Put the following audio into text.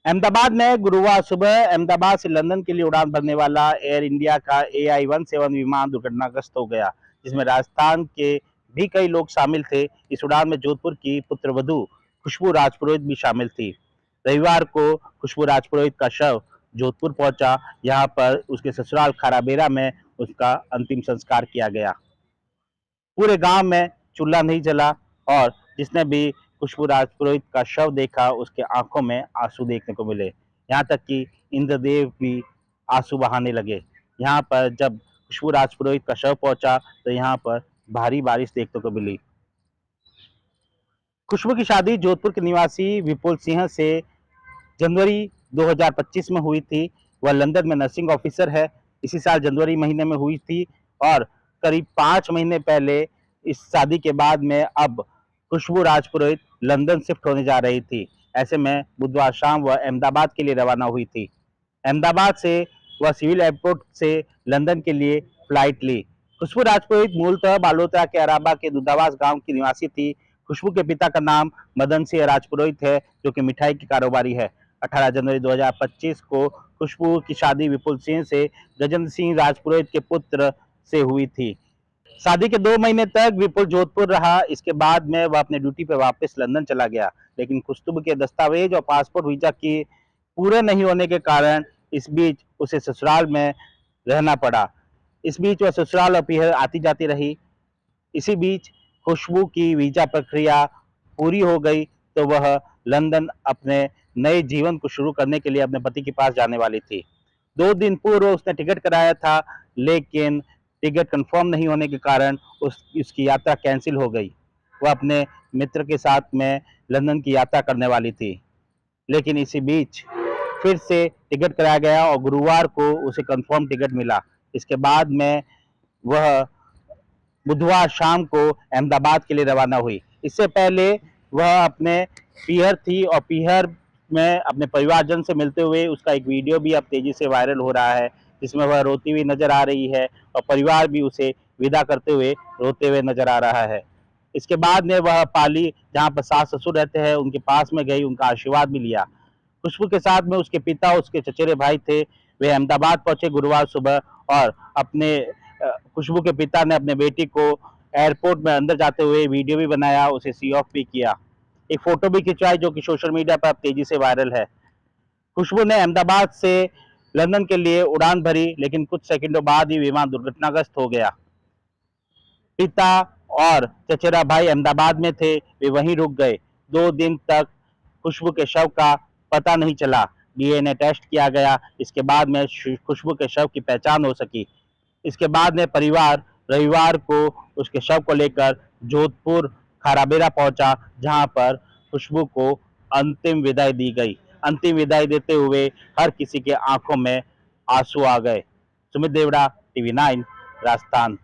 अहमदाबाद में गुरुवार सुबह अहमदाबाद से लंदन के लिए उड़ान भरने वाला एयर इंडिया का AI-17 विमान दुर्घटनाग्रस्त हो गया, जिसमें राजस्थान के भी कई लोग शामिल थे। इस उड़ान में जोधपुर की पुत्रवधू खुशबू राजपुरोहित भी शामिल थी। रविवार को खुशबू राजपुरोहित का शव जोधपुर पहुंचा। यहां पर उसके ससुराल खाराबेरा में उसका अंतिम संस्कार किया गया। पूरे गांव में चूल्हा नहीं जला और जिसने भी खुशबू राजपुरोहित का शव देखा उसके आंखों में आंसू देखने को मिले। यहाँ तक कि इंद्रदेव भी आंसू बहाने लगे। यहाँ पर जब खुशबू राजपुरोहित का शव पहुंचा तो यहाँ पर भारी बारिश देखने को मिली। खुशबू की शादी जोधपुर के निवासी विपुल सिंह से जनवरी 2025 में हुई थी। वह लंदन में नर्सिंग ऑफिसर है। इसी साल जनवरी महीने में हुई थी और करीब 5 महीने पहले इस शादी के बाद में अब खुशबू राजपुरोहित लंदन शिफ्ट होने जा रही थी। ऐसे में बुधवार शाम वह अहमदाबाद के लिए रवाना हुई थी। अहमदाबाद से वह सिविल एयरपोर्ट से लंदन के लिए फ्लाइट ली। खुशबू राजपुरोहित मूलतः बालोतरा के अराबा के दूधावास गांव की निवासी थी। खुशबू के पिता का नाम मदन सिंह राजपुरोहित है, जो कि मिठाई की कारोबारी है। 18 जनवरी 2025 को खुशबू की शादी विपुल सिंह से गजेंद्र सिंह राजपुरोहित के पुत्र से हुई थी। शादी के 2 महीने तक विपुल जोधपुर रहा। इसके बाद में वह अपने ड्यूटी पर वापस लंदन चला गया, लेकिन खुशबू के दस्तावेज और पासपोर्ट वीजा की पूरे नहीं होने के कारण इस बीच उसे ससुराल में रहना पड़ा। इस बीच वह ससुराल और पीहर आती जाती रही। इसी बीच खुशबू की वीजा प्रक्रिया पूरी हो गई तो वह लंदन अपने नए जीवन को शुरू करने के लिए अपने पति के पास जाने वाली थी। 2 दिन पूर्व उसने टिकट कराया था, लेकिन टिकट कंफर्म नहीं होने के कारण उसकी यात्रा कैंसिल हो गई। वह अपने मित्र के साथ में लंदन की यात्रा करने वाली थी, लेकिन इसी बीच फिर से टिकट कराया गया और गुरुवार को उसे कंफर्म टिकट मिला। इसके बाद में वह बुधवार शाम को अहमदाबाद के लिए रवाना हुई। इससे पहले वह अपने पीहर थी और पीहर में अपने परिवारजन से मिलते हुए उसका एक वीडियो भी अब तेजी से वायरल हो रहा है, जिसमें वह रोती हुई नजर आ रही है और परिवार भी उसे विदा करते हुए रोते हुए नजर आ रहा है। इसके बाद में वह पाली, जहाँ पर सास ससुर रहते हैं, उनके पास में गई, उनका आशीर्वाद भी लिया। खुशबू के साथ में उसके पिता, उसके चचेरे भाई थे। वे अहमदाबाद पहुंचे गुरुवार सुबह और अपने खुशबू के पिता ने अपने बेटी को एयरपोर्ट में अंदर जाते हुए वीडियो भी बनाया, उसे सी ऑफ भी किया, एक फोटो भी खिंचवाई, जो कि सोशल मीडिया पर अब तेजी से वायरल है। खुशबू ने अहमदाबाद से लंदन के लिए उड़ान भरी, लेकिन कुछ सेकंडों बाद ही विमान दुर्घटनाग्रस्त हो गया। पिता और चचेरा भाई अहमदाबाद में थे, वे वहीं रुक गए। 2 दिन तक खुशबू के शव का पता नहीं चला। DNA टेस्ट किया गया। इसके बाद में खुशबू के शव की पहचान हो सकी। इसके बाद में परिवार रविवार को उसके शव को लेकर जोधपुर खाराबेरा पहुंचा, जहां पर खुशबू को अंतिम विदाई दी गई। अंतिम विदाई देते हुए हर किसी के आंखों में आंसू आ गए। सुमित देवड़ा, TV9, राजस्थान।